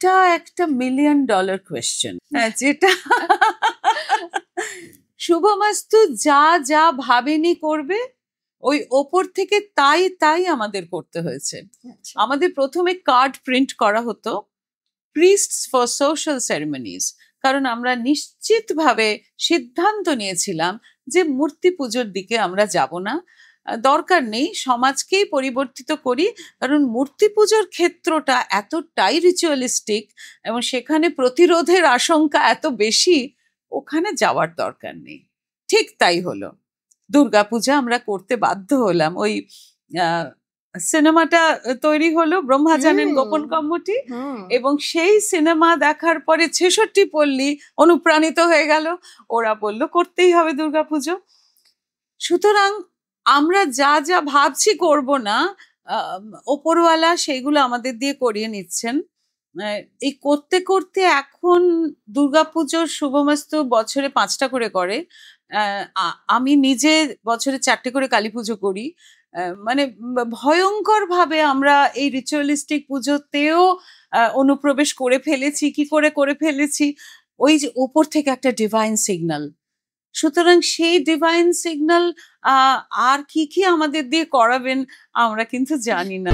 এটা একটা $1 million question, যেটা শুভমাস্তু যা যা ভাবেনি করবে, ওই ওপর থেকে তাই তাই আমাদের করতে হয়েছে। আমাদের প্রথমে কার্ড প্রিন্ট করা হতো, প্রিস্টস ফর সোশ্যাল সেরেমনিজ, কারণ আমরা নিশ্চিতভাবে সিদ্ধান্ত নিয়েছিলাম যে মূর্তি পুজোর দিকে আমরা যাব না, দরকার নেই, সমাজকেই পরিবর্তিত করি, কারণ মূর্তি পুজোর ক্ষেত্রটা এতটাই রিচুয়ালিস্টিক এবং সেখানে প্রতিরোধের আশঙ্কা এত বেশি, ওখানে যাওয়ার দরকার নেই। ঠিক তাই হলো, দুর্গাপূজা আমরা করতে বাধ্য হলাম। ওই সিনেমাটা তৈরি হলো, ব্রহ্মা জানেন গোপন কম্মটি, এবং সেই সিনেমা দেখার পরে ৬৬ পল্লী অনুপ্রাণিত হয়ে গেল, ওরা বলল করতেই হবে দুর্গাপুজো। সুতরাং আমরা যা যা ভাবছি করব না, ওপরওয়ালা সেইগুলো আমাদের দিয়ে করিয়ে নিচ্ছেন। এই করতে করতে এখন দুর্গাপুজোর শুভমাস্তু বছরে ৫টা করে। আমি নিজে বছরে ৪টে করে কালী পুজো করি। মানে ভয়ঙ্কর ভাবে আমরা এই রিচুয়ালিস্টিক পুজোতেও অনুপ্রবেশ করে ফেলেছি। কি করে ফেলেছি? ওই যে উপর থেকে একটা ডিভাইন সিগন্যাল। সুতরাং সেই ডিভাইন সিগন্যাল আর কি আমাদের দিয়ে করাবেন আমরা কিন্তু জানি না।